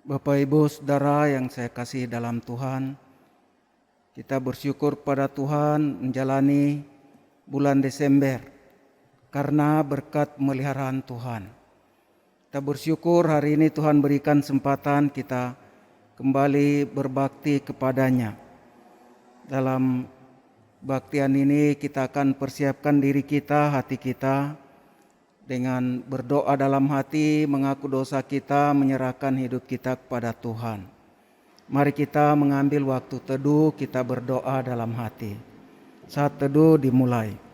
Bapak Ibu Saudara yang saya kasih dalam Tuhan, kita bersyukur pada Tuhan menjalani bulan Desember karena berkat pemeliharaan Tuhan. Kita bersyukur hari ini Tuhan berikan kesempatan kita kembali berbakti kepadanya. Dalam baktian ini kita akan persiapkan diri kita, hati kita, dengan berdoa dalam hati, mengaku dosa kita, menyerahkan hidup kita kepada Tuhan. Mari kita mengambil waktu teduh, kita berdoa dalam hati. Saat teduh dimulai.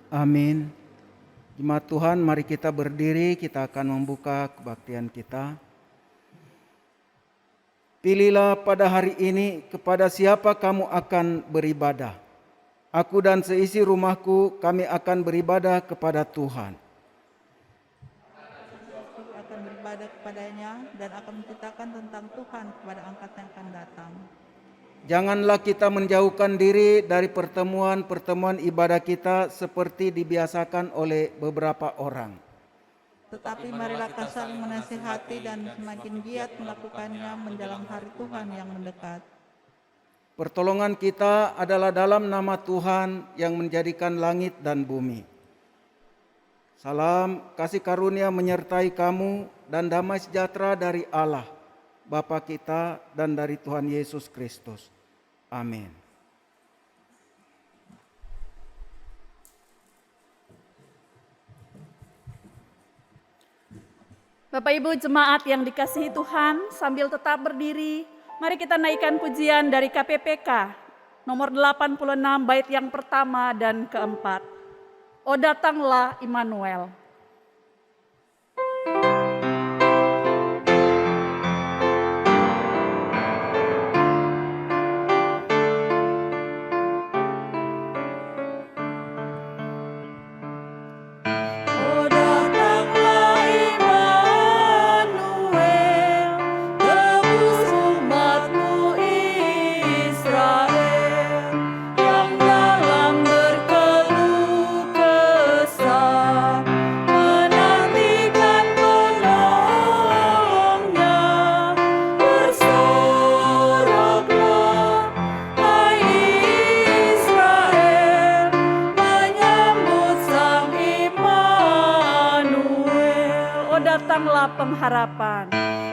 Amin. Jemaat Tuhan, mari kita berdiri, kita akan membuka kebaktian kita. Pilihlah pada hari ini kepada siapa kamu akan beribadah. Aku dan seisi rumahku, kami akan beribadah kepada Tuhan. Aku akan beribadah kepadanya dan akan menceritakan tentang Tuhan kepada angkat yang akan datang. Janganlah kita menjauhkan diri dari pertemuan-pertemuan ibadah kita seperti dibiasakan oleh beberapa orang. Tetapi marilah kita saling menasihati dan semakin giat melakukannya menjelang hari Tuhan yang mendekat. Pertolongan kita adalah dalam nama Tuhan yang menjadikan langit dan bumi. Salam kasih karunia menyertai kamu dan damai sejahtera dari Allah, Bapa kita dan dari Tuhan Yesus Kristus. Amin. Bapak Ibu jemaat yang dikasihi Tuhan, sambil tetap berdiri, mari kita naikkan pujian dari KPPK nomor 86 bait yang pertama dan keempat. O datanglah Immanuel. Datanglah pengharapan.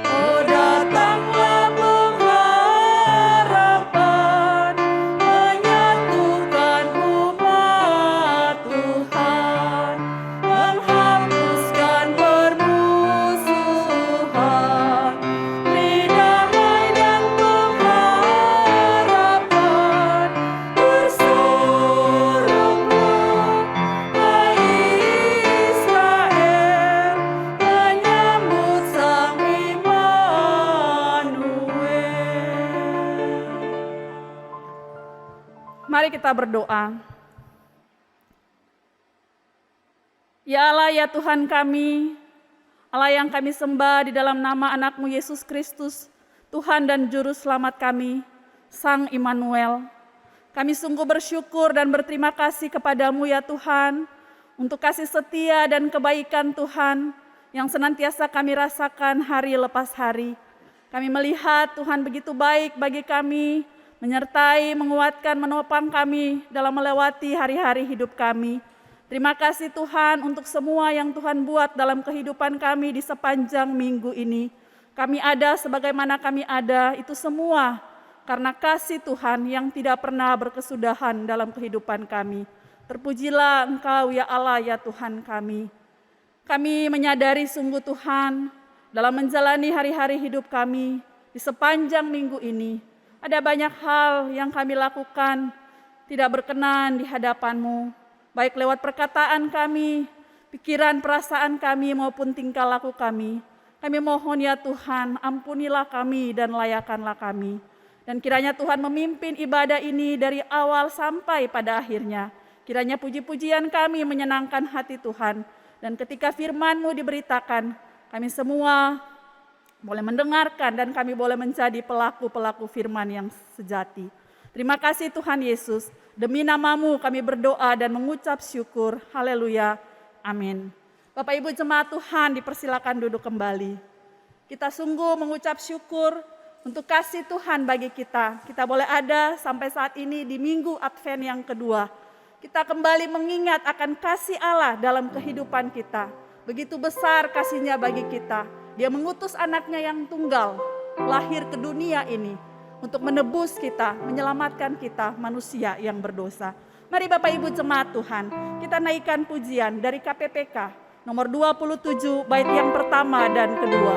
Oh datanglah pengharapan, menyatukan umat Tuhan, menghapuskan permusuhan, beri damai dan pengharapan, bersoraklah hai Israel, menyambut Sang Immanuel. Mari kita berdoa. Ya Allah, ya Tuhan kami, Allah yang kami sembah di dalam nama anak-Mu Yesus Kristus, Tuhan dan Juru Selamat kami, Sang Immanuel. Kami sungguh bersyukur dan berterima kasih kepada-Mu ya Tuhan, untuk kasih setia dan kebaikan Tuhan yang senantiasa kami rasakan hari lepas hari. Kami melihat Tuhan begitu baik bagi kami, menyertai, menguatkan, menopang kami dalam melewati hari-hari hidup kami. Terima kasih Tuhan untuk semua yang Tuhan buat dalam kehidupan kami di sepanjang minggu ini. Kami ada sebagaimana kami ada, itu semua karena kasih Tuhan yang tidak pernah berkesudahan dalam kehidupan kami. Terpujilah Engkau ya Allah ya Tuhan kami. Kami menyadari sungguh Tuhan, dalam menjalani hari-hari hidup kami di sepanjang minggu ini, ada banyak hal yang kami lakukan tidak berkenan di hadapan-Mu, baik lewat perkataan kami, pikiran, perasaan kami maupun tingkah laku kami. Kami mohon ya Tuhan, ampunilah kami dan layakanlah kami. Dan kiranya Tuhan memimpin ibadah ini dari awal sampai pada akhirnya. Kiranya puji-pujian kami menyenangkan hati Tuhan. Dan ketika firman-Mu diberitakan, kami semua boleh mendengarkan dan kami boleh menjadi pelaku-pelaku firman yang sejati. Terima kasih Tuhan Yesus. Demi nama-Mu kami berdoa dan mengucap syukur. Haleluya. Amin. Bapak Ibu jemaat Tuhan, dipersilakan duduk kembali. Kita sungguh mengucap syukur untuk kasih Tuhan bagi kita. Kita boleh ada sampai saat ini di minggu Advent yang kedua. Kita kembali mengingat akan kasih Allah dalam kehidupan kita. Begitu besar kasih-Nya bagi kita. Dia mengutus anaknya yang tunggal lahir ke dunia ini untuk menebus kita, menyelamatkan kita manusia yang berdosa. Mari Bapak Ibu jemaat Tuhan, kita naikkan pujian dari KPPK nomor 27 bait yang pertama dan kedua.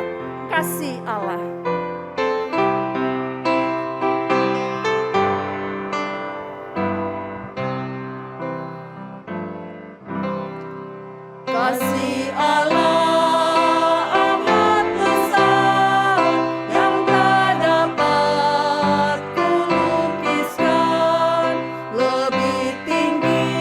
Kasih Allah. Kasih Allah amat besar yang tak dapat kulukiskan, lebih tinggi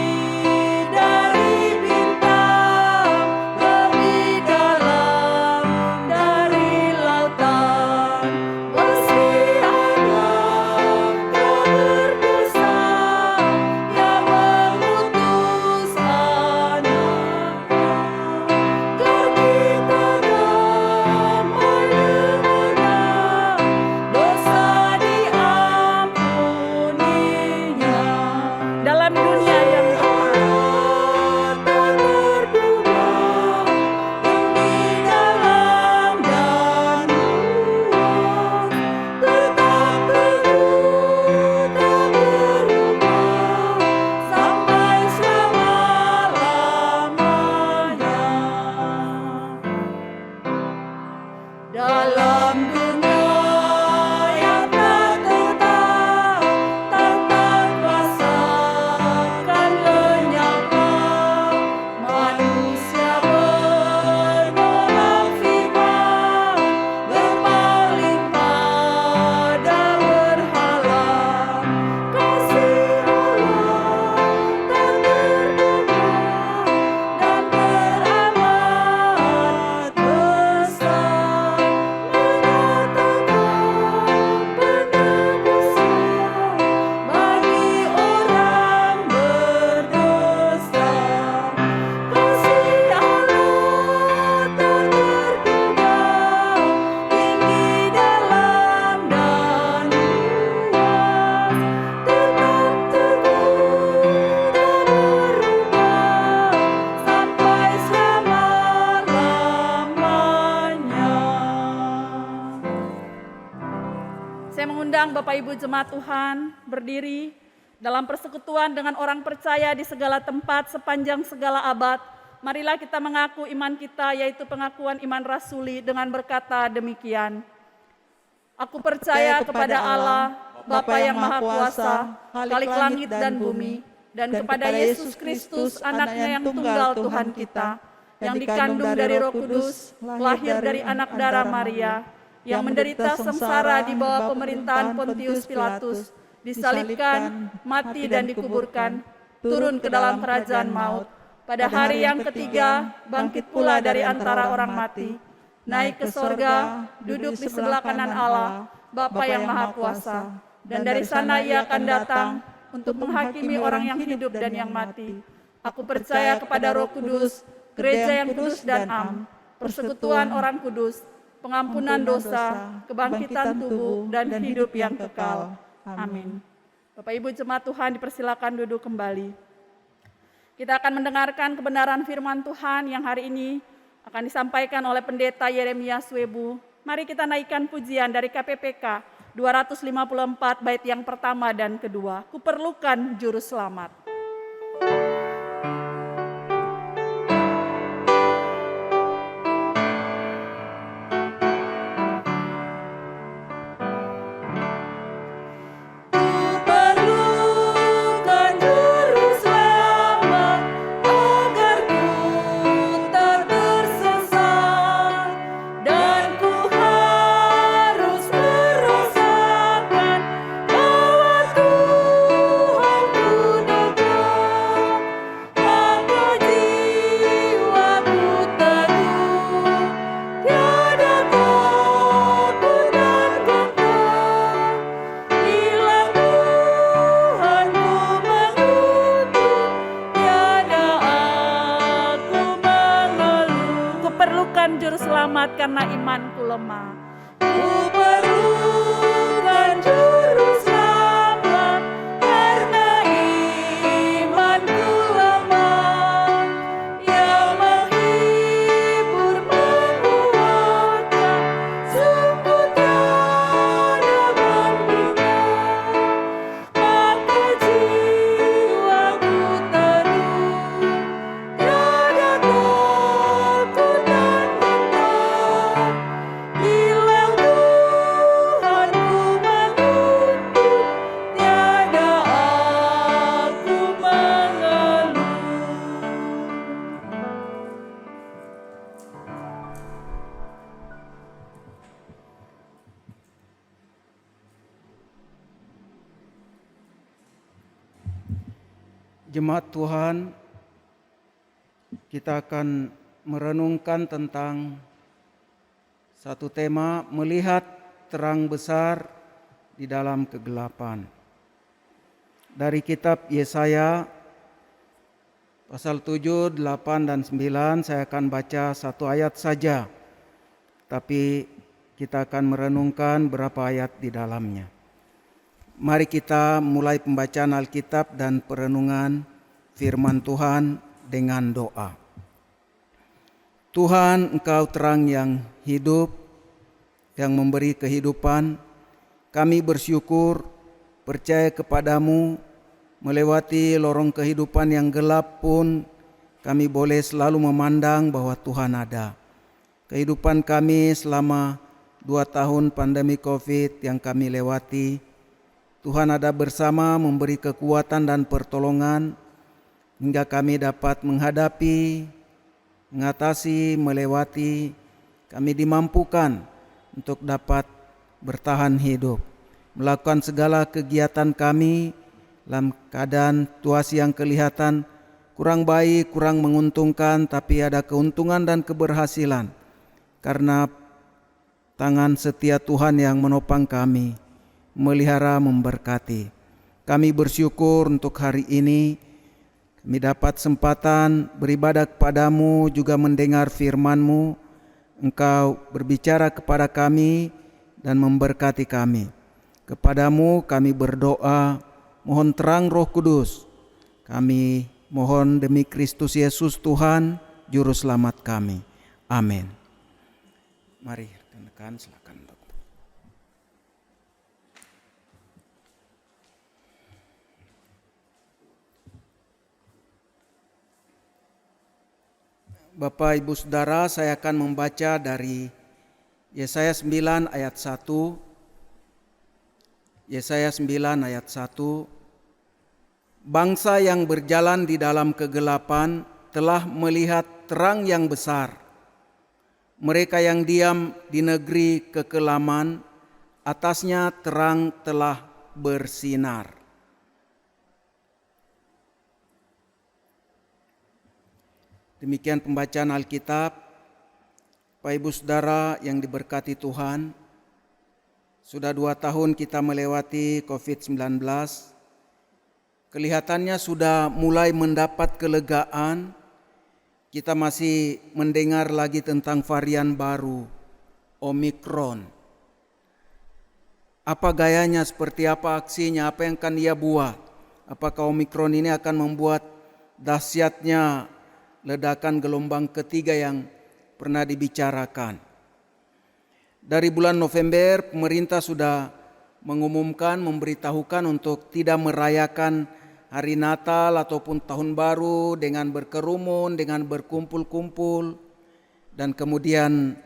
dari bintang, lebih dalam dari lautan. Meski Adam tak berdosa, yang mengutus anaknya. Dalam dunia yang dalam dan luas, tetap teguh tak berubah sampai selama-lamanya. Dalam dunia yang tak tetap, tanpa kuasa kan lenyapkan, manusia menolak firman, berpaling pada berhala. Kasih Allah tak terduga dan teramat besar, menyatakan penebusan bagi orang berdosa. Kasih Allah tak terduga, tinggi dalam dan luas, tetap teguh tak berubah sampai selama-lamanya. Saya mengundang Bapak Ibu jemaat Tuhan berdiri dalam persekutuan dengan orang percaya di segala tempat sepanjang segala abad. Marilah kita mengaku iman kita, yaitu pengakuan iman rasuli dengan berkata demikian. Aku percaya kepada Allah, Bapa yang Maha Kuasa, Khalik langit dan bumi, dan kepada Yesus Kristus, anaknya yang tunggal Tuhan kita, yang dikandung dari Roh Kudus, lahir dari anak darah Maria, yang menderita sengsara di bawah pemerintahan Pontius Pilatus, disalibkan, mati dan dikuburkan, turun ke dalam kerajaan maut. Pada hari yang ketiga, bangkit pula dari antara orang mati, naik ke sorga, duduk di sebelah kanan Allah, Bapa yang Maha Kuasa. Dan dari sana Ia akan datang untuk menghakimi orang yang hidup dan yang mati. Aku percaya kepada Roh Kudus, gereja yang kudus dan am, persekutuan orang kudus, pengampunan dosa, kebangkitan tubuh, dan hidup yang kekal. Amin. Bapak Ibu jemaat Tuhan, dipersilakan duduk kembali. Kita akan mendengarkan kebenaran firman Tuhan yang hari ini akan disampaikan oleh Pendeta Yeremia Swebu. Mari kita naikkan pujian dari KPPK 254 bait yang pertama dan kedua. Kuperlukan juru selamat. Juru Selamat karena imanku lemah. Ku perlukan Juru Selamat karena imanku lemah, yang menghibur menguatkan, sungguh tiada bandingnya. Maka jiwaku teduh, tiada takut dan gentar, bila Tuhanku menuntun, tiada aku mengeluh. Jemaat Tuhan, kita akan merenungkan tentang satu tema, melihat terang besar di dalam kegelapan. Dari kitab Yesaya pasal 7, 8, dan 9, saya akan baca satu ayat saja, tapi kita akan merenungkan berapa ayat di dalamnya. Mari kita mulai pembacaan Alkitab dan perenungan firman Tuhan dengan doa. Tuhan, Engkau terang yang hidup, yang memberi kehidupan. Kami bersyukur, percaya kepadamu, melewati lorong kehidupan yang gelap pun kami boleh selalu memandang bahwa Tuhan ada. Kehidupan kami selama 2 tahun pandemi COVID yang kami lewati, Tuhan ada bersama, memberi kekuatan dan pertolongan hingga kami dapat menghadapi, mengatasi, melewati. Kami dimampukan untuk dapat bertahan hidup, melakukan segala kegiatan kami dalam keadaan situasi yang kelihatan kurang baik, kurang menguntungkan, tapi ada keuntungan dan keberhasilan karena tangan setia Tuhan yang menopang kami, melihara, memberkati. Kami bersyukur untuk hari ini kami dapat kesempatan beribadah kepadamu, juga mendengar firman-Mu. Engkau berbicara kepada kami dan memberkati kami. Kepadamu kami berdoa, mohon terang Roh Kudus. Kami mohon demi Kristus Yesus Tuhan, Juru Selamat kami. Amin. Mari rekan-rekan, silakan. Bapak Ibu Saudara, saya akan membaca dari Yesaya 9 ayat 1. Yesaya 9 ayat 1. Bangsa yang berjalan di dalam kegelapan telah melihat terang yang besar. Mereka yang diam di negeri kekelaman, atasnya terang telah bersinar. Demikian pembacaan Alkitab. Bapak Ibu Saudara yang diberkati Tuhan, sudah 2 tahun kita melewati COVID-19. Kelihatannya sudah mulai mendapat kelegaan. Kita masih mendengar lagi tentang varian baru, Omikron. Apa gayanya, seperti apa aksinya, apa yang akan ia buat? Apakah Omikron ini akan membuat dahsyatnya ledakan gelombang ketiga yang pernah dibicarakan? Dari bulan November pemerintah sudah mengumumkan, memberitahukan untuk tidak merayakan hari Natal ataupun Tahun Baru dengan berkerumun, dengan berkumpul-kumpul, dan kemudian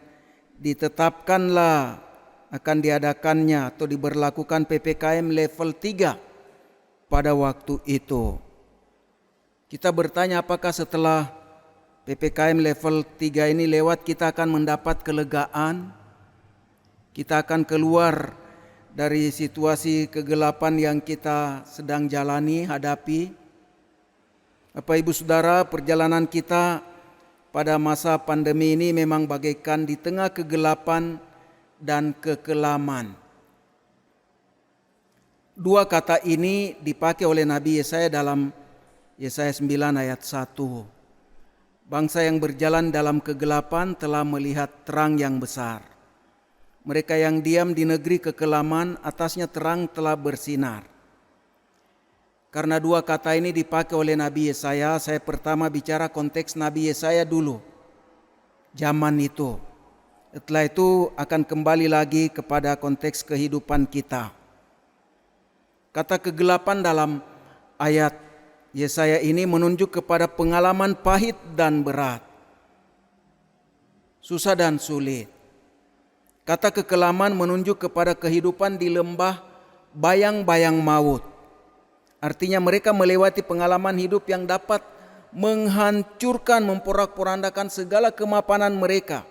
ditetapkanlah akan diadakannya atau diberlakukan PPKM level 3 pada waktu itu. Kita bertanya, apakah setelah PPKM level 3 ini lewat kita akan mendapat kelegaan? Kita akan keluar dari situasi kegelapan yang kita sedang jalani, hadapi. Bapak Ibu Saudara, perjalanan kita pada masa pandemi ini memang bagaikan di tengah kegelapan dan kekelaman. 2 kata ini dipakai oleh Nabi Yesaya dalam Yesaya 9 ayat 1. Bangsa yang berjalan dalam kegelapan telah melihat terang yang besar. Mereka yang diam di negeri kekelaman, atasnya terang telah bersinar. Karena dua kata ini dipakai oleh Nabi Yesaya, saya pertama bicara konteks Nabi Yesaya dulu. Zaman itu. Setelah itu akan kembali lagi kepada konteks kehidupan kita. Kata kegelapan dalam ayat Yesaya ini menunjuk kepada pengalaman pahit dan berat. Susah dan sulit. Kata kekelaman menunjuk kepada kehidupan di lembah bayang-bayang maut. Artinya mereka melewati pengalaman hidup yang dapat menghancurkan, memporak-porandakan segala kemapanan mereka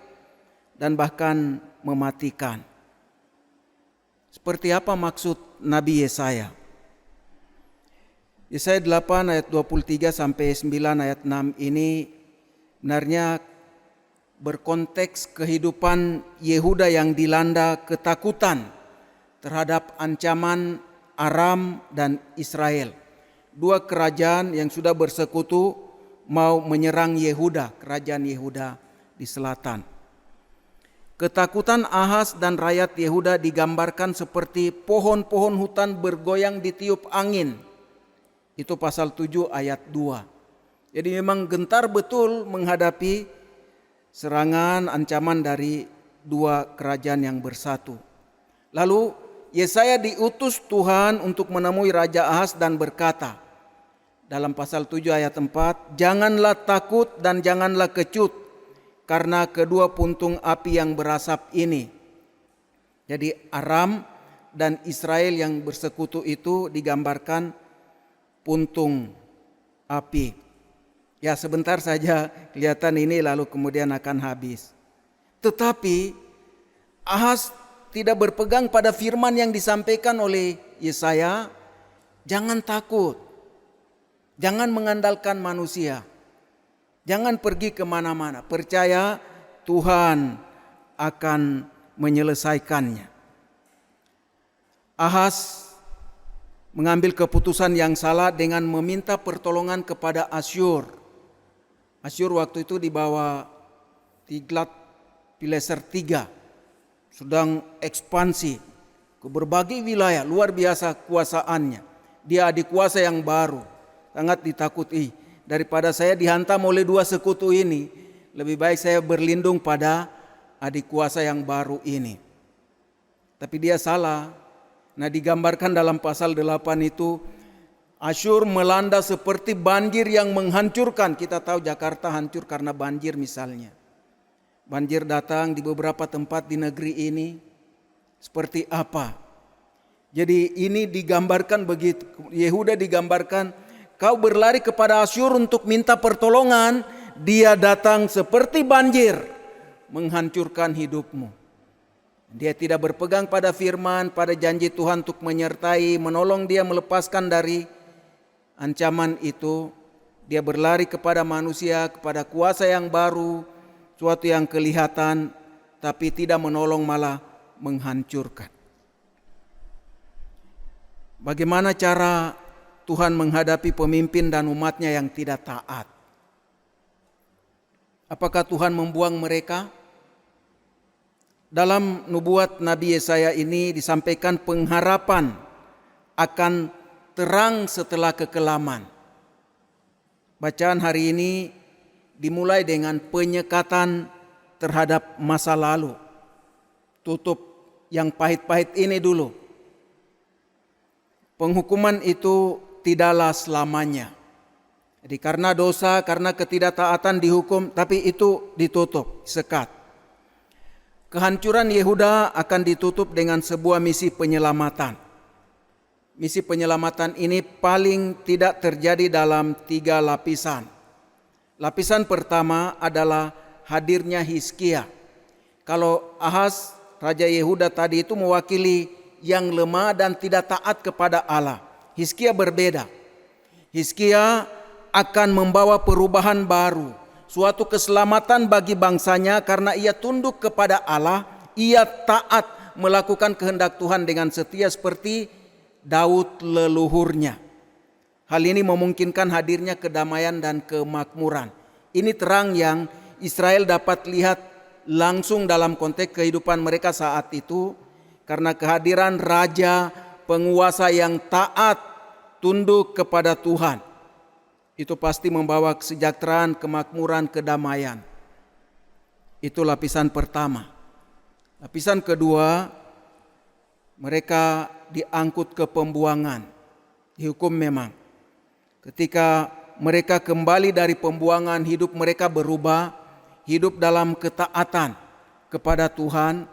dan bahkan mematikan. Seperti apa maksud Nabi Yesaya? Yesaya 8 ayat 23 sampai 9 ayat 6 ini benarnya berkonteks kehidupan Yehuda yang dilanda ketakutan terhadap ancaman Aram dan Israel. Dua kerajaan yang sudah bersekutu mau menyerang Yehuda, kerajaan Yehuda di selatan. Ketakutan Ahaz dan rakyat Yehuda digambarkan seperti pohon-pohon hutan bergoyang ditiup angin. Itu pasal 7 ayat 2. Jadi memang gentar betul menghadapi serangan, ancaman dari dua kerajaan yang bersatu. Lalu Yesaya diutus Tuhan untuk menemui Raja Ahaz dan berkata dalam pasal 7 ayat 4, "Janganlah takut dan janganlah kecut karena kedua puntung api yang berasap ini." Jadi Aram dan Israel yang bersekutu itu digambarkan puntung api. Ya sebentar saja kelihatan ini lalu kemudian akan habis. Tetapi Ahaz tidak berpegang pada firman yang disampaikan oleh Yesaya. Jangan takut. Jangan mengandalkan manusia. Jangan pergi kemana-mana. Percaya Tuhan akan menyelesaikannya. Ahaz mengambil keputusan yang salah dengan meminta pertolongan kepada Asyur. Asyur waktu itu di bawah Tiglat-Pileser III sedang ekspansi ke berbagai wilayah, luar biasa kuasaannya. Dia adik kuasa yang baru, sangat ditakuti. Daripada saya dihantam oleh dua sekutu ini, lebih baik saya berlindung pada adik kuasa yang baru ini. Tapi dia salah. Nah digambarkan dalam pasal 8 itu Asyur melanda seperti banjir yang menghancurkan. Kita tahu Jakarta hancur karena banjir misalnya. Banjir datang di beberapa tempat di negeri ini. Seperti apa? Jadi ini digambarkan begitu. Yehuda digambarkan kau berlari kepada Asyur untuk minta pertolongan. Dia datang seperti banjir menghancurkan hidupmu. Dia tidak berpegang pada firman, pada janji Tuhan untuk menyertai, menolong dia melepaskan dari ancaman itu. Dia berlari kepada manusia, kepada kuasa yang baru, suatu yang kelihatan, tapi tidak menolong malah menghancurkan. Bagaimana cara Tuhan menghadapi pemimpin dan umatnya yang tidak taat? Apakah Tuhan membuang mereka? Dalam nubuat Nabi Yesaya ini disampaikan pengharapan akan terang setelah kekelaman. Bacaan hari ini dimulai dengan penyekatan terhadap masa lalu. Tutup yang pahit-pahit ini dulu. Penghukuman itu tidaklah selamanya. Jadi karena dosa, karena ketidaktaatan dihukum, tapi itu ditutup, sekat. Kehancuran Yehuda akan ditutup dengan sebuah misi penyelamatan. Misi penyelamatan ini paling tidak terjadi dalam 3 lapisan. Lapisan pertama adalah hadirnya Hizkia. Kalau Ahaz, Raja Yehuda tadi itu mewakili yang lemah dan tidak taat kepada Allah. Hizkia berbeda. Hizkia akan membawa perubahan baru. Suatu keselamatan bagi bangsanya karena ia tunduk kepada Allah, ia taat melakukan kehendak Tuhan dengan setia seperti Daud leluhurnya. Hal ini memungkinkan hadirnya kedamaian dan kemakmuran. Ini terang yang Israel dapat lihat langsung dalam konteks kehidupan mereka saat itu, karena kehadiran raja penguasa yang taat tunduk kepada Tuhan. Itu pasti membawa kesejahteraan, kemakmuran, kedamaian. Itu lapisan pertama. Lapisan kedua, mereka diangkut ke pembuangan. Dihukum memang. Ketika mereka kembali dari pembuangan, hidup mereka berubah, hidup dalam ketaatan kepada Tuhan.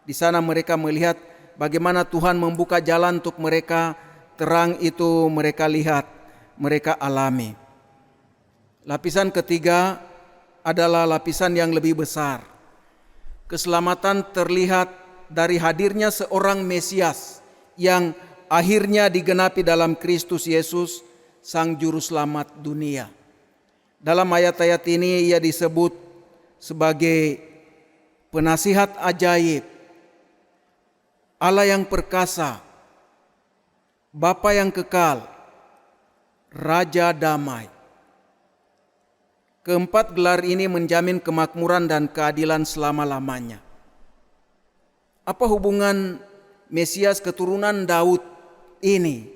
Di sana mereka melihat bagaimana Tuhan membuka jalan untuk mereka, terang itu mereka lihat, mereka alami. Lapisan ketiga adalah lapisan yang lebih besar. Keselamatan terlihat dari hadirnya seorang Mesias yang akhirnya digenapi dalam Kristus Yesus, Sang Juru Selamat dunia. Dalam ayat-ayat ini ia disebut sebagai penasihat ajaib, Allah yang perkasa, Bapa yang kekal, Raja damai. Keempat gelar ini menjamin kemakmuran dan keadilan selama-lamanya. Apa hubungan Mesias keturunan Daud ini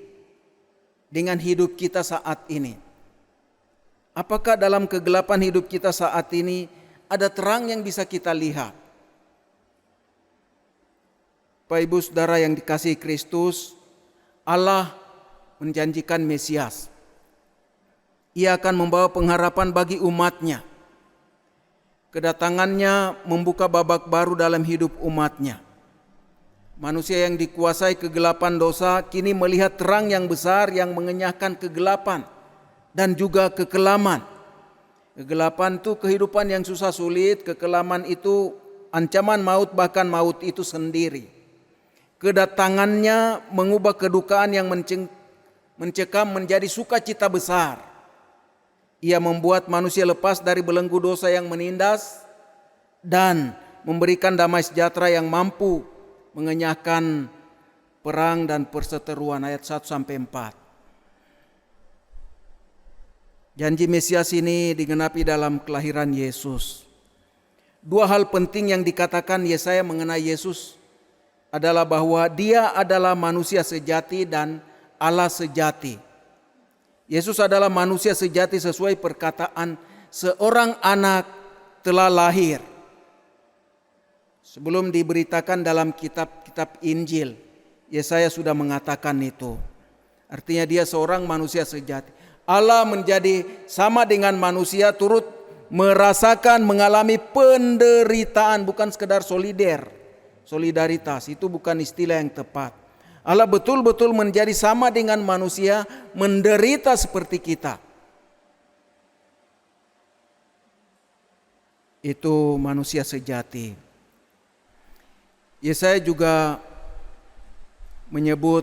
dengan hidup kita saat ini? Apakah dalam kegelapan hidup kita saat ini ada terang yang bisa kita lihat? Bapak Ibu Saudara yang dikasihi Kristus, Allah menjanjikan Mesias. Ia akan membawa pengharapan bagi umatnya. Kedatangannya membuka babak baru dalam hidup umatnya. Manusia yang dikuasai kegelapan dosa kini melihat terang yang besar yang mengenyahkan kegelapan dan juga kekelaman. Kegelapan itu kehidupan yang susah sulit, kekelaman itu ancaman maut, bahkan maut itu sendiri. Kedatangannya mengubah kedukaan yang mencekam menjadi sukacita besar. Ia membuat manusia lepas dari belenggu dosa yang menindas dan memberikan damai sejahtera yang mampu mengenyahkan perang dan perseteruan, ayat 1-4. Janji Mesias ini digenapi dalam kelahiran Yesus. Dua hal penting yang dikatakan Yesaya mengenai Yesus adalah bahwa dia adalah manusia sejati dan Allah sejati. Yesus adalah manusia sejati sesuai perkataan seorang anak telah lahir. Sebelum diberitakan dalam kitab-kitab Injil, Yesaya sudah mengatakan itu. Artinya dia seorang manusia sejati. Allah menjadi sama dengan manusia, turut merasakan, mengalami penderitaan, bukan sekedar solidaritas, itu bukan istilah yang tepat. Allah betul-betul menjadi sama dengan manusia, menderita seperti kita. Itu manusia sejati. Yesaya juga menyebut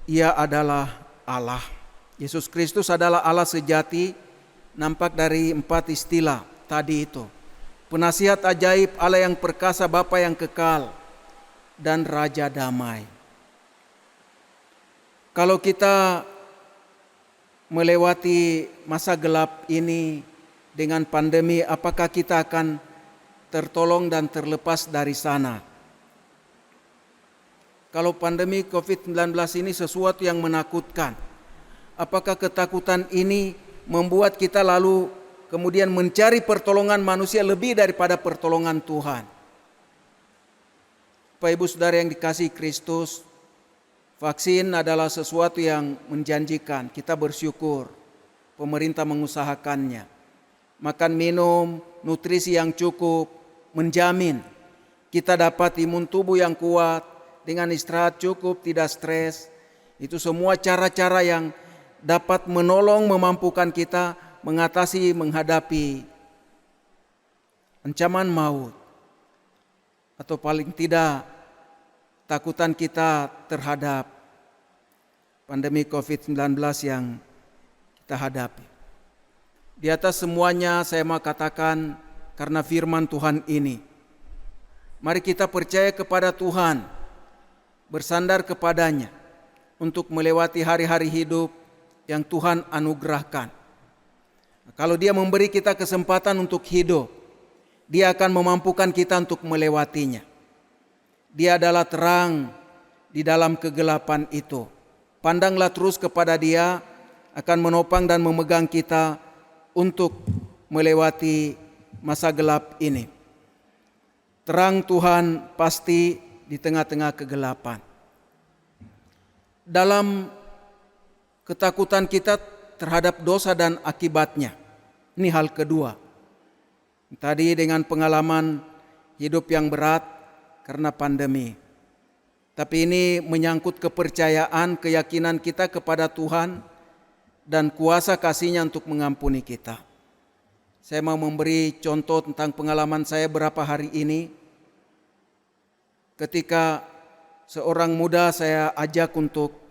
ia adalah Allah. Yesus Kristus adalah Allah sejati, nampak dari 4 istilah tadi itu. Penasihat ajaib, Allah yang perkasa, Bapa yang kekal, dan Raja damai. Kalau kita melewati masa gelap ini dengan pandemi, apakah kita akan tertolong dan terlepas dari sana? Kalau pandemi COVID-19 ini sesuatu yang menakutkan, apakah ketakutan ini membuat kita lalu kemudian mencari pertolongan manusia lebih daripada pertolongan Tuhan? Bapak Ibu Saudara yang dikasihi Kristus, vaksin adalah sesuatu yang menjanjikan, kita bersyukur pemerintah mengusahakannya. Makan minum, nutrisi yang cukup, menjamin kita dapat imun tubuh yang kuat, dengan istirahat cukup, tidak stres. Itu semua cara-cara yang dapat menolong, memampukan kita mengatasi, menghadapi ancaman maut. Atau paling tidak takutan kita terhadap pandemi COVID-19 yang kita hadapi. Di atas semuanya saya mau katakan, karena firman Tuhan ini, mari kita percaya kepada Tuhan, bersandar kepadanya untuk melewati hari-hari hidup yang Tuhan anugerahkan. Kalau Dia memberi kita kesempatan untuk hidup, Dia akan memampukan kita untuk melewatinya. Dia adalah terang di dalam kegelapan itu. Pandanglah terus kepada Dia, akan menopang dan memegang kita untuk melewati masa gelap ini. Terang Tuhan pasti di tengah-tengah kegelapan. Dalam ketakutan kita terhadap dosa dan akibatnya. Ini hal kedua. Tadi dengan pengalaman hidup yang berat karena pandemi. Tapi ini menyangkut kepercayaan, keyakinan kita kepada Tuhan dan kuasa kasih-Nya untuk mengampuni kita. Saya mau memberi contoh tentang pengalaman saya beberapa hari ini. Ketika seorang muda saya ajak untuk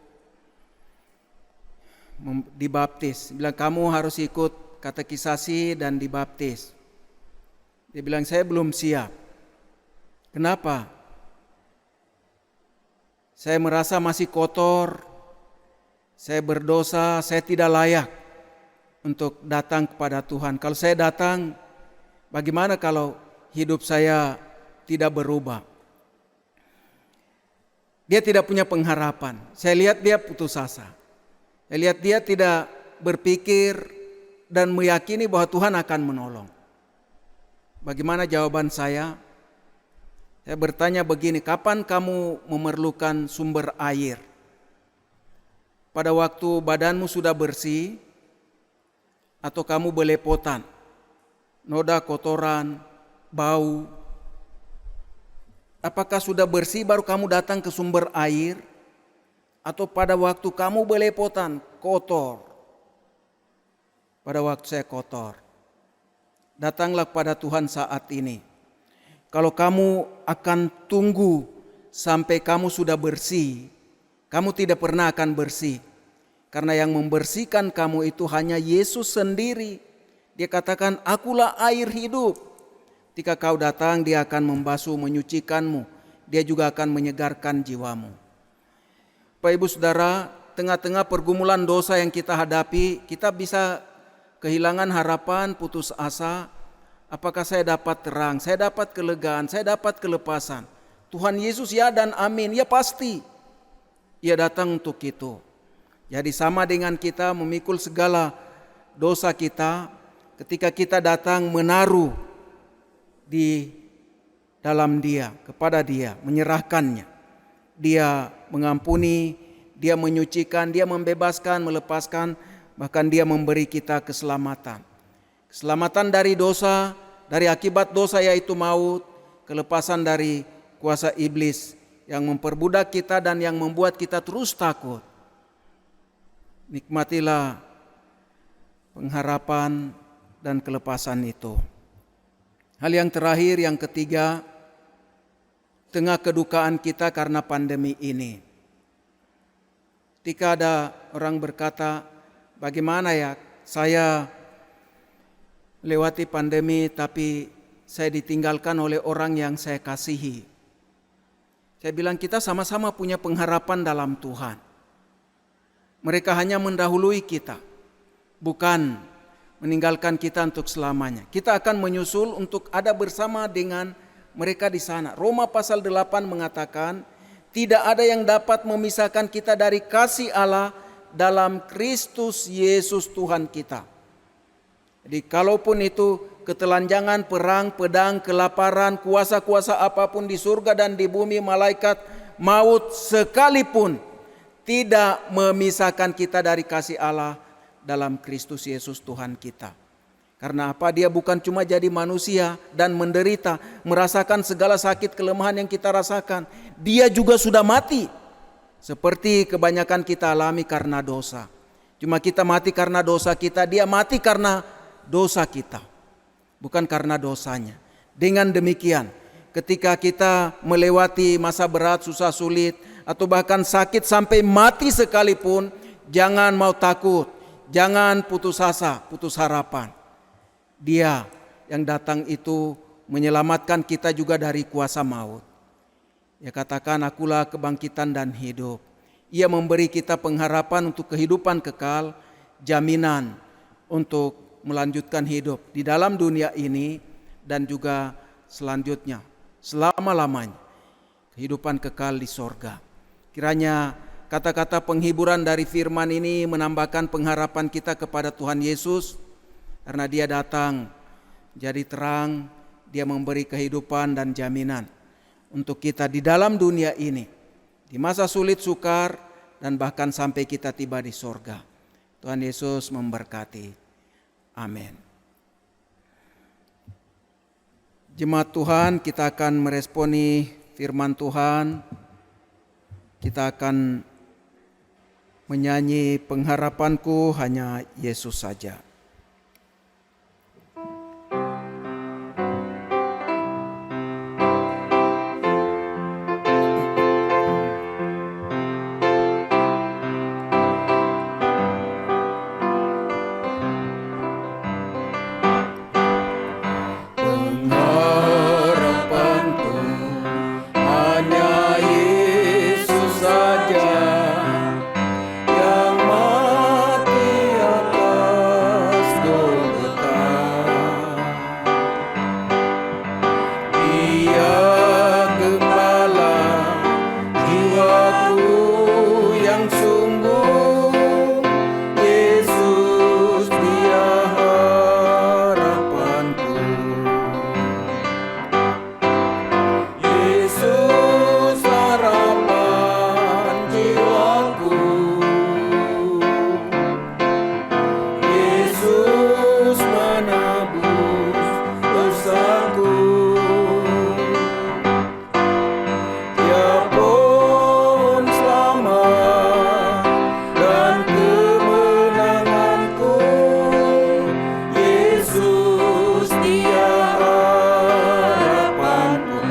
dibaptis. Bilang, kamu harus ikut katekisasi dan dibaptis. Dia bilang, saya belum siap. Kenapa? Saya merasa masih kotor, saya berdosa, saya tidak layak untuk datang kepada Tuhan. Kalau saya datang, bagaimana kalau hidup saya tidak berubah? Dia tidak punya pengharapan. Saya lihat dia putus asa. Saya lihat dia tidak berpikir dan meyakini bahwa Tuhan akan menolong. Bagaimana jawaban saya? Saya bertanya begini, kapan kamu memerlukan sumber air? Pada waktu badanmu sudah bersih atau kamu belepotan, noda, kotoran, bau? Apakah sudah bersih baru kamu datang ke sumber air? Atau pada waktu kamu belepotan, kotor? Pada waktu saya kotor. Datanglah kepada Tuhan saat ini. Kalau kamu akan tunggu sampai kamu sudah bersih, kamu tidak pernah akan bersih. Karena yang membersihkan kamu itu hanya Yesus sendiri. Dia katakan, akulah air hidup. Ketika kau datang, Dia akan membasuh, menyucikanmu. Dia juga akan menyegarkan jiwamu. Bapak Ibu Saudara, tengah-tengah pergumulan dosa yang kita hadapi, kita bisa kehilangan harapan, putus asa. Apakah saya dapat terang, saya dapat kelegaan, saya dapat kelepasan? Tuhan Yesus ya dan amin, ya pasti. Ia datang untuk itu. Jadi sama dengan kita memikul segala dosa kita, ketika kita datang menaruh di dalam Dia, kepada Dia, menyerahkannya. Dia mengampuni, Dia menyucikan, Dia membebaskan, melepaskan, bahkan Dia memberi kita keselamatan. Keselamatan dari dosa, dari akibat dosa yaitu maut, kelepasan dari kuasa iblis yang memperbudak kita dan yang membuat kita terus takut. Nikmatilah pengharapan dan kelepasan itu. Hal yang terakhir, yang ketiga, tengah kedukaan kita karena pandemi ini. Ketika ada orang berkata, bagaimana ya saya lewati pandemi tapi saya ditinggalkan oleh orang yang saya kasihi. Saya bilang kita sama-sama punya pengharapan dalam Tuhan. Mereka hanya mendahului kita, bukan meninggalkan kita untuk selamanya. Kita akan menyusul untuk ada bersama dengan mereka di sana. Roma pasal 8 mengatakan, tidak ada yang dapat memisahkan kita dari kasih Allah dalam Kristus Yesus Tuhan kita. Jadi kalaupun itu ketelanjangan, perang, pedang, kelaparan, kuasa-kuasa apapun di surga dan di bumi, malaikat, maut sekalipun, tidak memisahkan kita dari kasih Allah dalam Kristus Yesus Tuhan kita. Karena apa? Dia bukan cuma jadi manusia dan menderita, merasakan segala sakit kelemahan yang kita rasakan. Dia juga sudah mati. Seperti kebanyakan kita alami karena dosa. Cuma kita mati karena dosa kita, dia mati karena dosa kita. Bukan karena dosanya. Dengan demikian, ketika kita melewati masa berat, susah sulit, atau bahkan sakit sampai mati sekalipun, jangan mau takut, jangan putus asa, putus harapan. Dia yang datang itu menyelamatkan kita juga dari kuasa maut. Ia katakan, akulah kebangkitan dan hidup. Ia memberi kita pengharapan untuk kehidupan kekal, jaminan untuk melanjutkan hidup di dalam dunia ini dan juga selanjutnya, selama-lamanya, kehidupan kekal di sorga. Kiranya kata-kata penghiburan dari firman ini menambahkan pengharapan kita kepada Tuhan Yesus, karena Dia datang jadi terang, Dia memberi kehidupan dan jaminan untuk kita di dalam dunia ini, di masa sulit sukar, dan bahkan sampai kita tiba di sorga. Tuhan Yesus memberkati. Amin. Jemaat Tuhan, kita akan meresponi firman Tuhan. Kita akan menyanyi pengharapanku hanya Yesus saja.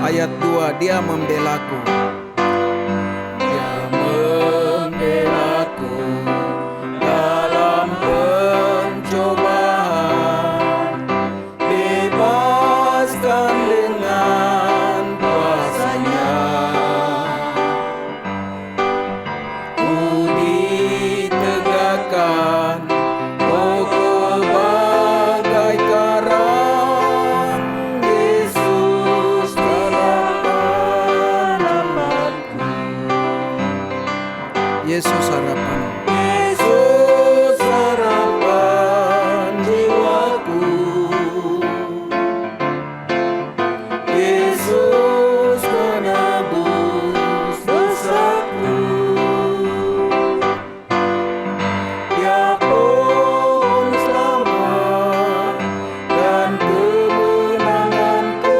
Ayat 2, Dia membelaku. Dia membelaku dalam pencobaan, bebaskan dengan kuasa-Nya. Ku ditegakkan kokoh bagai karang, Yesus harapanku. Yesus harapan. Yesus harapan jiwaku. Yesus menebus dosaku. Dia pohon selamat dan kemenanganku.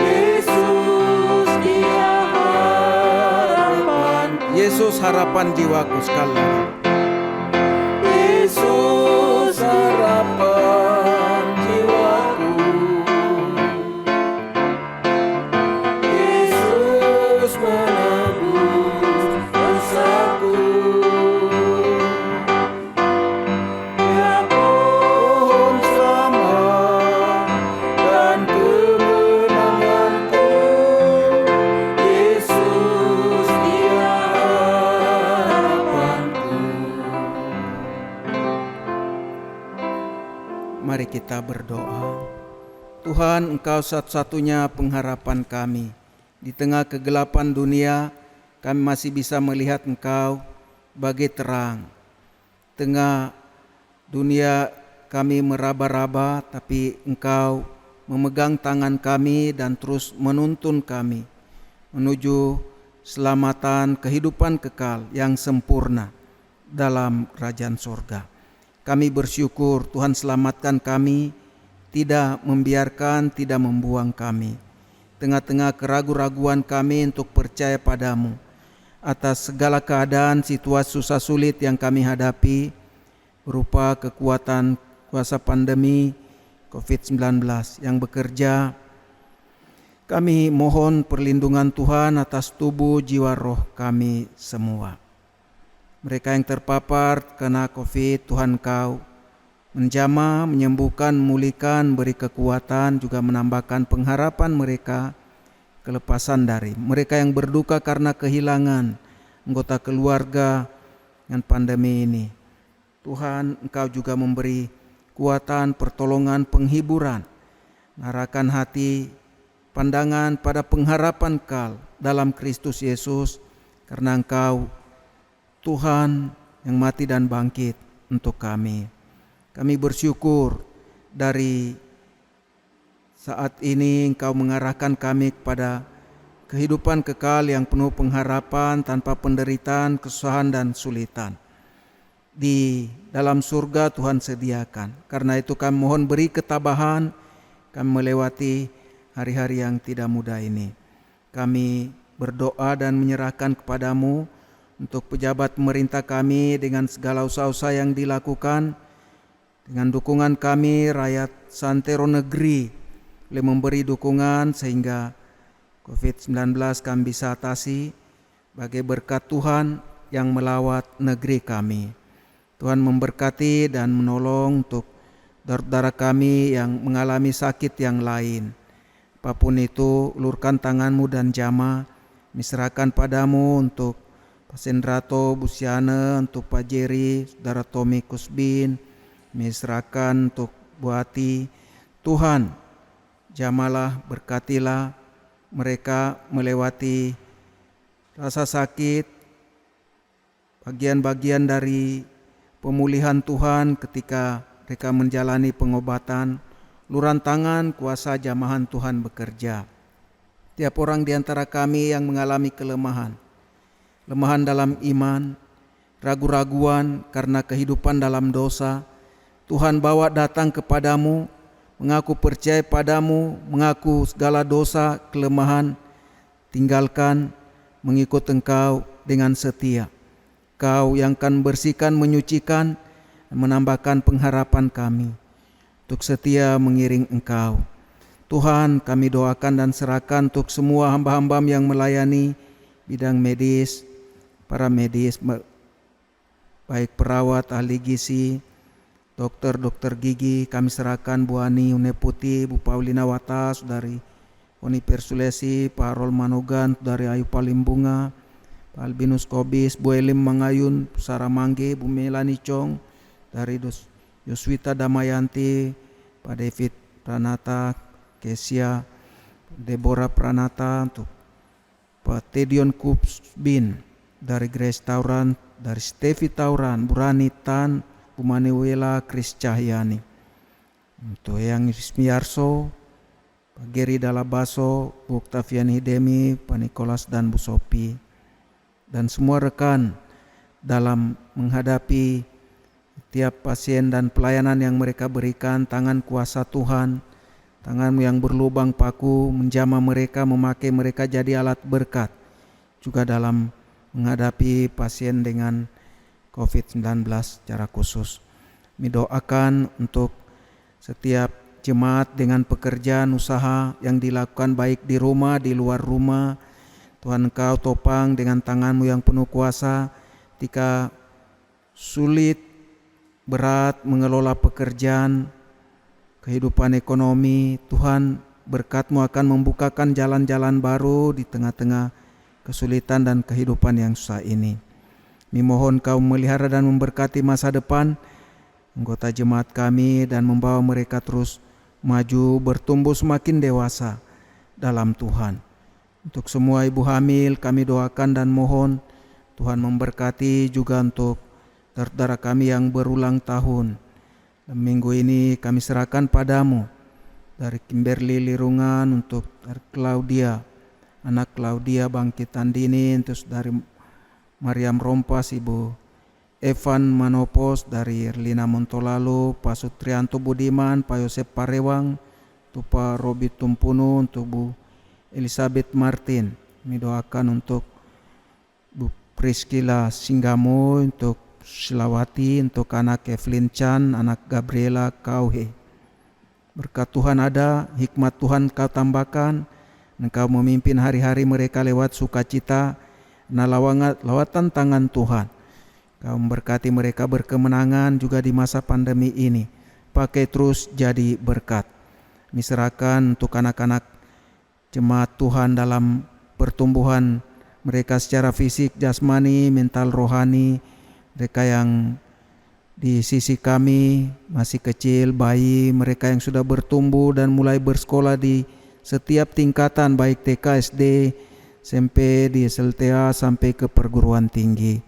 Yesus Dia harapanku. Yesus harapan jiwaku sekali lagi. Yesus harapan jiwaku. Yesus menebus dosaku. Dia pohon selamat dan kemenanganku. Yesus Dia harapanku. Mari kita berdoa. Tuhan, Engkau satu-satunya pengharapan kami. Di tengah kegelapan dunia, kami masih bisa melihat Engkau bagai terang. Tengah dunia kami meraba-raba, tapi Engkau memegang tangan kami dan terus menuntun kami menuju keselamatan, kehidupan kekal yang sempurna dalam kerajaan sorga. Kami bersyukur Tuhan selamatkan kami, tidak membiarkan, tidak membuang kami. Tengah-tengah keraguan-raguan kami untuk percaya padamu, atas segala keadaan, situasi susah sulit yang kami hadapi, berupa kekuatan kuasa pandemi COVID-19 yang bekerja, kami mohon perlindungan Tuhan atas tubuh, jiwa, roh kami semua. Mereka yang terpapar kena COVID, Tuhan Kau menjamah, menyembuhkan, memulihkan, beri kekuatan, juga menambahkan pengharapan mereka, kelepasan dari mereka yang berduka karena kehilangan anggota keluarga dengan pandemi ini. Tuhan, Engkau juga memberi kekuatan, pertolongan, penghiburan. Ngarahkan hati, pandangan pada pengharapan kekal dalam Kristus Yesus, karena Engkau Tuhan yang mati dan bangkit untuk kami. Kami bersyukur dari saat ini Engkau mengarahkan kami kepada kehidupan kekal yang penuh pengharapan tanpa penderitaan, kesusahan dan sulitan. Di dalam surga Tuhan sediakan. Karena itu kami mohon beri ketabahan kami melewati hari-hari yang tidak mudah ini. Kami berdoa dan menyerahkan kepadamu untuk pejabat pemerintah kami dengan segala usaha-usaha yang dilakukan, dengan dukungan kami rakyat santero negeri boleh memberi dukungan sehingga COVID-19 kami bisa atasi sebagai berkat Tuhan yang melawat negeri kami. Tuhan memberkati dan menolong untuk saudara kami yang mengalami sakit yang lain. Apapun itu, ulurkan tanganmu dan jamah, diserahkan padamu untuk Pak Sendrato Busiane, untuk Pak Jerry, Saudara Tommy Kusbin, diserahkan untuk Bu Ati. Tuhan, jamalah, berkatilah mereka melewati rasa sakit, bagian-bagian dari pemulihan Tuhan ketika mereka menjalani pengobatan. Luran tangan kuasa jamahan Tuhan bekerja. Tiap orang di antara kami yang mengalami kelemahan dalam iman, ragu-raguan karena kehidupan dalam dosa, Tuhan bawa datang kepadamu, mengaku percaya padamu, mengaku segala dosa, kelemahan, tinggalkan, mengikut Engkau dengan setia. Kau yang akan bersihkan, menyucikan, dan menambahkan pengharapan kami untuk setia mengiring Engkau. Tuhan, kami doakan dan serahkan untuk semua hamba-hamba yang melayani bidang medis, para medis, baik perawat, ahli gizi, dokter gigi. Kami serahkan Bu Ani Uneputi, Bu Paulina Wata, Saudari Oni Persulesi, Pak Rol Manogan, Saudari Ayu Palimbunga, Pak Albinus Kobis, Bu Elim Mangayun, Bu Sarah Mangge, Bu Melani Chong, dari Yoswita Damayanti, Pak David Pranata, Kesia, Deborah Pranata, untuk Pak Tedion Kupsbin, dari Grace Tauran, dari Stevi Tauran, Burani Tan, Bu Maniwela, Kris Cahyani, untuk Eyang Ismiarso, Pak Geri Dalabaso, Bu Octavian Hidemi, Pak Nikolas dan Bu Sopi, dan semua rekan dalam menghadapi tiap pasien dan pelayanan yang mereka berikan. Tangan kuasa Tuhan, tangan yang berlubang paku menjamah mereka, memakai mereka jadi alat berkat juga dalam menghadapi pasien dengan COVID-19 secara khusus. Kami doakan untuk setiap jemaat dengan pekerjaan usaha yang dilakukan baik di rumah, di luar rumah. Tuhan, Engkau topang dengan tangan-Mu yang penuh kuasa ketika sulit, berat mengelola pekerjaan, kehidupan ekonomi. Tuhan, berkat-Mu akan membukakan jalan-jalan baru di tengah-tengah kesulitan dan kehidupan yang susah ini. Kami mohon Kau memelihara dan memberkati masa depan anggota jemaat kami dan membawa mereka terus maju, bertumbuh semakin dewasa dalam Tuhan. Untuk semua ibu hamil kami doakan dan mohon Tuhan memberkati juga untuk saudara kami yang berulang tahun. Dan minggu ini kami serahkan padamu dari Kimberly Lirungan, untuk dari Claudia, anak Claudia Bangkitan Dini, terus dari Mariam Rompas, Ibu Evan Manopos, dari Erlina Montolalu, Pak Sutrianto Budiman, Pak Yosep Parewang, untuk Pak Robi Tumpunu, untuk Bu Elizabeth Martin. Kami doakan untuk Bu Priscilla Singgamo, untuk Silawati, untuk anak Evelyn Chan, anak Gabriela Kauhe. Berkat Tuhan ada, hikmat Tuhan Kau tambahkan, Engkau memimpin hari-hari mereka lewat sukacita, nah lawatan tangan Tuhan. Kau memberkati mereka berkemenangan juga di masa pandemi ini. Pakai terus jadi berkat. Diserahkan untuk anak-anak jemaat Tuhan dalam pertumbuhan mereka secara fisik, jasmani, mental, rohani. Mereka yang di sisi kami masih kecil, bayi, mereka yang sudah bertumbuh dan mulai bersekolah di setiap tingkatan baik TK, SD, SMP, di SLTA sampai ke perguruan tinggi.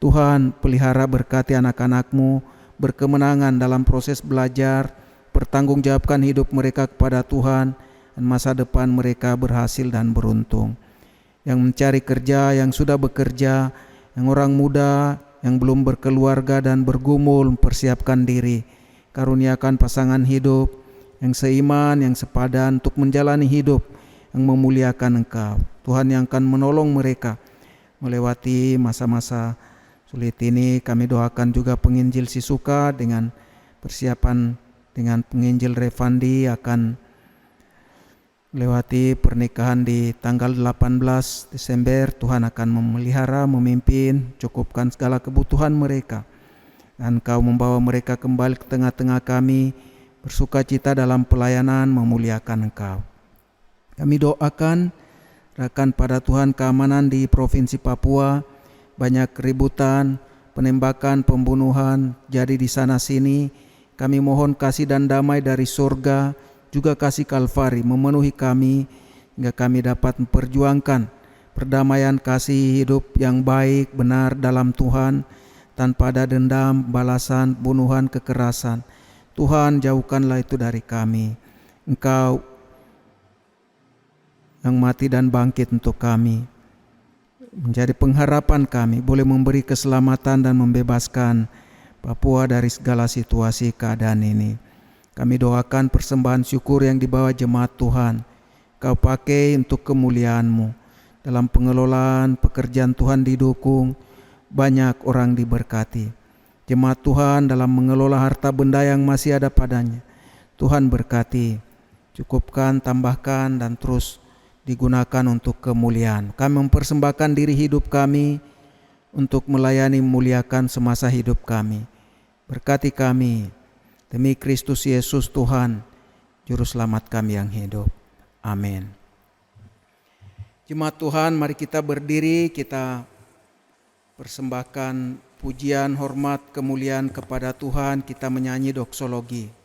Tuhan pelihara berkati anak-anak-Mu berkemenangan dalam proses belajar, pertanggungjawabkan hidup mereka kepada Tuhan, dan masa depan mereka berhasil dan beruntung. Yang mencari kerja, yang sudah bekerja, yang orang muda, yang belum berkeluarga dan bergumul mempersiapkan diri. Karuniakan pasangan hidup yang seiman, yang sepadan untuk menjalani hidup yang memuliakan Engkau. Tuhan yang akan menolong mereka melewati masa-masa sulit ini. Kami doakan juga penginjil Sisuka dengan persiapan dengan penginjil Revandi akan melewati pernikahan di tanggal 18 Desember. Tuhan akan memelihara, memimpin, cukupkan segala kebutuhan mereka. Dan Kau membawa mereka kembali ke tengah-tengah kami, bersukacita dalam pelayanan, memuliakan Engkau. Kami doakan, serahkan pada Tuhan keamanan di Provinsi Papua, banyak keributan, penembakan, pembunuhan jadi di sana sini. Kami mohon kasih dan damai dari surga, juga kasih Kalvari memenuhi kami, hingga kami dapat memperjuangkan perdamaian, kasih hidup yang baik, benar dalam Tuhan, tanpa ada dendam, balasan, bunuhan, kekerasan. Tuhan, jauhkanlah itu dari kami. Engkau yang mati dan bangkit untuk kami, menjadi pengharapan kami, boleh memberi keselamatan dan membebaskan Papua dari segala situasi keadaan ini. Kami doakan persembahan syukur yang dibawa jemaat Tuhan, Kau pakai untuk kemuliaan-Mu. Dalam pengelolaan pekerjaan Tuhan didukung, banyak orang diberkati. Jemaat Tuhan dalam mengelola harta benda yang masih ada padanya, Tuhan berkati, cukupkan, tambahkan, dan terus digunakan untuk kemuliaan. Kami mempersembahkan diri hidup kami untuk melayani, memuliakan semasa hidup kami. Berkati kami, demi Kristus Yesus Tuhan, Juru Selamat kami yang hidup. Amin. Jemaat Tuhan, mari kita berdiri, kita persembahkan pujian, hormat, kemuliaan kepada Tuhan. Kita menyanyi doksologi.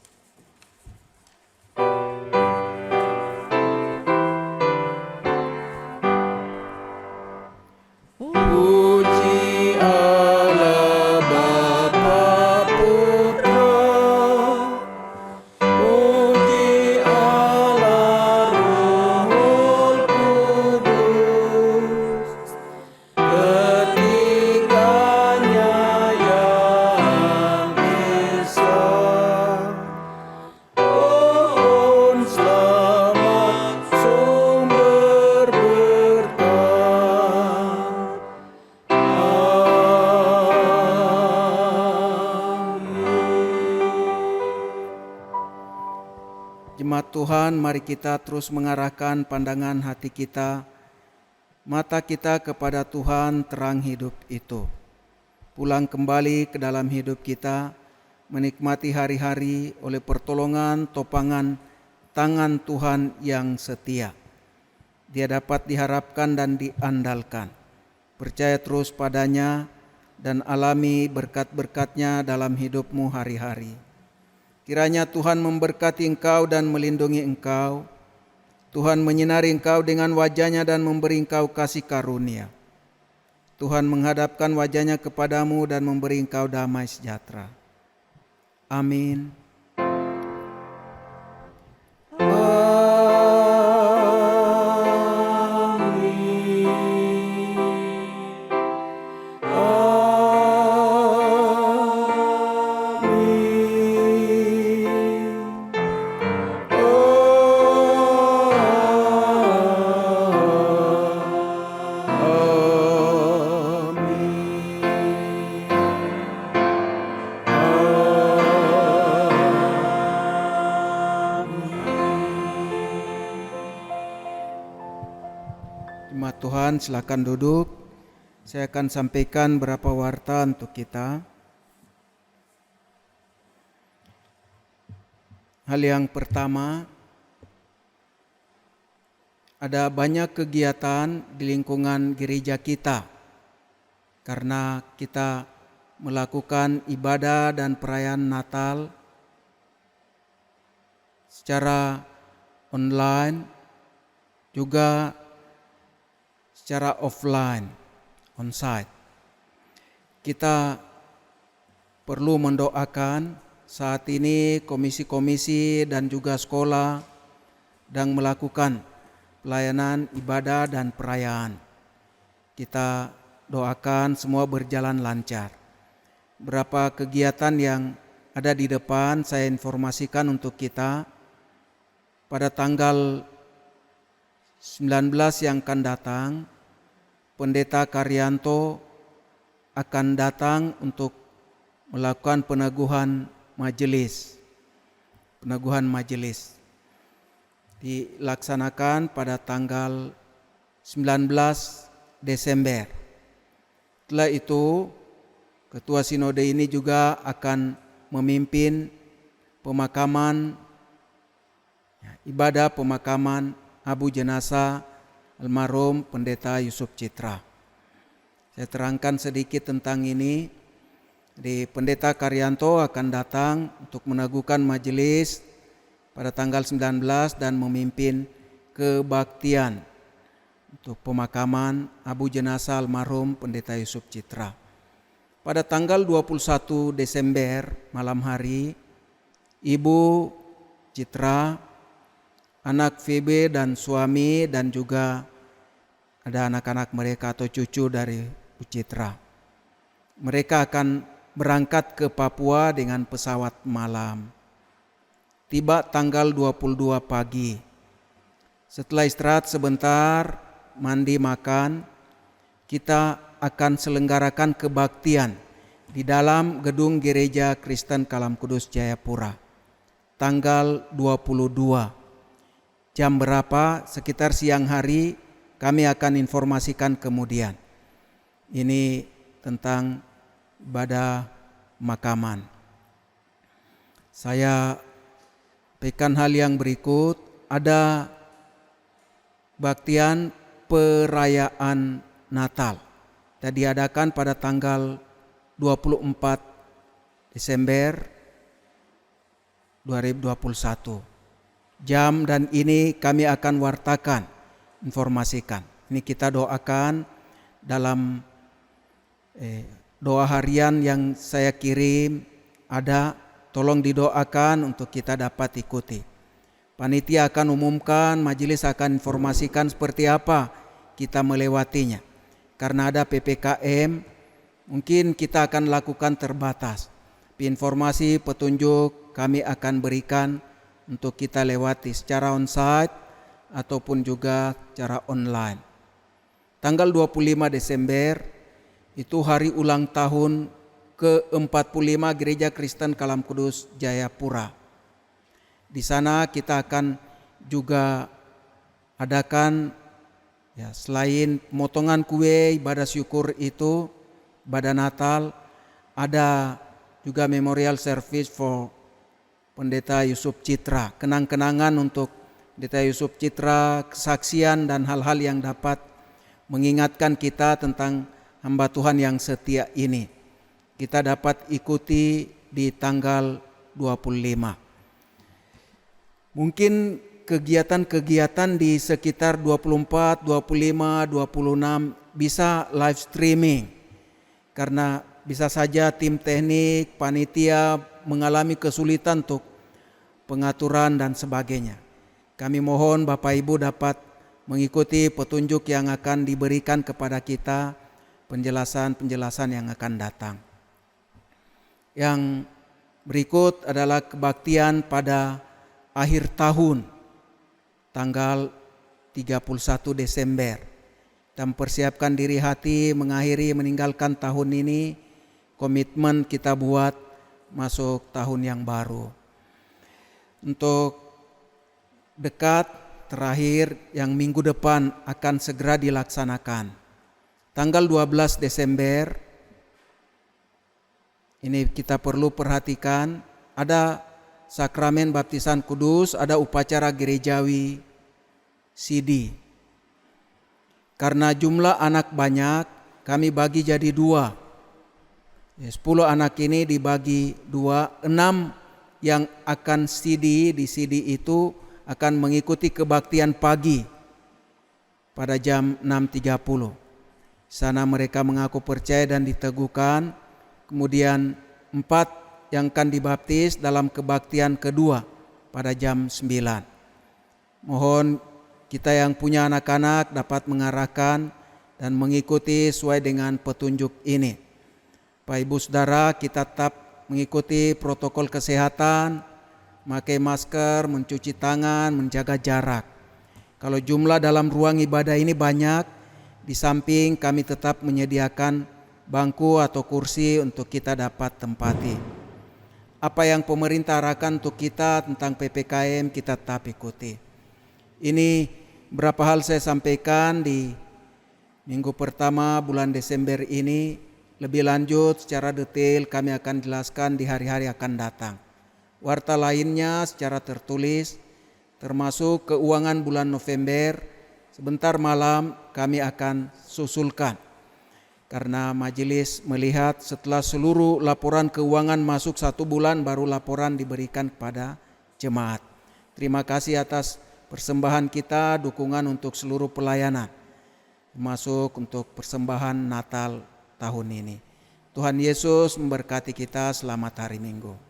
Jemaat Tuhan, mari kita terus mengarahkan pandangan hati kita, mata kita kepada Tuhan terang hidup itu. Pulang kembali ke dalam hidup kita, menikmati hari-hari oleh pertolongan, topangan, tangan Tuhan yang setia. Dia dapat diharapkan dan diandalkan. Percaya terus padanya dan alami berkat-berkat-Nya dalam hidupmu hari-hari. Kiranya Tuhan memberkati engkau dan melindungi engkau. Tuhan menyinari engkau dengan wajah-Nya dan memberi engkau kasih karunia. Tuhan menghadapkan wajah-Nya kepadamu dan memberi engkau damai sejahtera. Amin. Jemaat Tuhan, silakan duduk. Saya akan sampaikan beberapa warta untuk kita. Hal yang pertama, ada banyak kegiatan di lingkungan gereja kita karena kita melakukan ibadah dan perayaan Natal secara online, juga secara offline, onsite. Kita perlu mendoakan saat ini komisi-komisi dan juga sekolah sedang melakukan pelayanan ibadah dan perayaan. Kita doakan semua berjalan lancar. Berapa kegiatan yang ada di depan saya informasikan untuk kita. Pada tanggal 19 yang akan datang, Pendeta Karyanto akan datang untuk melakukan peneguhan majelis. Dilaksanakan pada tanggal 19 Desember. Setelah itu, Ketua Sinode ini juga akan memimpin ibadah pemakaman abu jenazah almarhum Pendeta Yusuf Citra. Saya terangkan sedikit tentang ini. Pendeta Karyanto akan datang untuk meneguhkan majelis pada tanggal 19 dan memimpin kebaktian untuk pemakaman abu jenazah almarhum Pendeta Yusuf Citra. Pada tanggal 21 Desember malam hari, Ibu Citra, anak VB dan suami dan juga ada anak-anak mereka atau cucu dari Bu Citra. Mereka akan berangkat ke Papua dengan pesawat malam. Tiba tanggal 22 pagi. Setelah istirahat sebentar, mandi makan, kita akan selenggarakan kebaktian di dalam gedung Gereja Kristen Kalam Kudus Jayapura. Tanggal 22. Jam berapa? Sekitar siang hari, kami akan informasikan kemudian. Ini tentang ibadah makaman. Saya sampaikan hal yang berikut. Ada baktian perayaan Natal. Tadi diadakan pada tanggal 24 Desember 2021. Jam dan ini kami akan wartakan, informasikan. Ini kita doakan dalam doa harian yang saya kirim, ada, tolong didoakan untuk kita dapat ikuti. Panitia akan umumkan, majelis akan informasikan seperti apa kita melewatinya. Karena ada PPKM, mungkin kita akan lakukan terbatas. Informasi, petunjuk kami akan berikan untuk kita lewati secara onsite ataupun juga secara online. Tanggal 25 Desember itu hari ulang tahun ke-45 Gereja Kristen Kalam Kudus Jayapura. Di sana kita akan juga adakan selain pemotongan kue, ibadah syukur itu, ibadah Natal, ada juga memorial service for Pendeta Yusuf Citra, kenang-kenangan untuk Pendeta Yusuf Citra, kesaksian dan hal-hal yang dapat mengingatkan kita tentang hamba Tuhan yang setia ini. Kita dapat ikuti di tanggal 25. Mungkin kegiatan-kegiatan di sekitar 24, 25, 26 bisa live streaming. Karena bisa saja tim teknik, panitia mengalami kesulitan untuk pengaturan dan sebagainya. Kami mohon Bapak Ibu dapat mengikuti petunjuk yang akan diberikan kepada kita, penjelasan-penjelasan yang akan datang. Yang berikut adalah kebaktian pada akhir tahun, tanggal 31 Desember. Kita mempersiapkan diri hati mengakhiri meninggalkan tahun ini, komitmen kita buat masuk tahun yang baru. Untuk dekat terakhir yang minggu depan akan segera dilaksanakan. Tanggal 12 Desember, ini kita perlu perhatikan, ada sakramen baptisan kudus, ada upacara gerejawi CD. Karena jumlah anak banyak, kami bagi jadi 2. 10 anak ini dibagi 2, 6 yang akan CD di CD itu akan mengikuti kebaktian pagi pada jam 6.30. Sana mereka mengaku percaya dan diteguhkan. Kemudian 4 yang akan dibaptis dalam kebaktian kedua pada jam 9. Mohon kita yang punya anak-anak dapat mengarahkan dan mengikuti sesuai dengan petunjuk ini. Bapak Ibu Saudara, kita tetap mengikuti protokol kesehatan, memakai masker, mencuci tangan, menjaga jarak. Kalau jumlah dalam ruang ibadah ini banyak, di samping kami tetap menyediakan bangku atau kursi untuk kita dapat tempati. Apa yang pemerintah arahkan untuk kita tentang PPKM kita tetap ikuti. Ini berapa hal saya sampaikan di minggu pertama bulan Desember ini. Lebih lanjut secara detail kami akan jelaskan di hari-hari akan datang. Warta lainnya secara tertulis termasuk keuangan bulan November sebentar malam kami akan susulkan. Karena majelis melihat setelah seluruh laporan keuangan masuk 1 bulan baru laporan diberikan kepada jemaat. Terima kasih atas persembahan kita, dukungan untuk seluruh pelayanan, termasuk untuk persembahan Natal tahun ini. Tuhan Yesus memberkati kita. Selamat hari Minggu.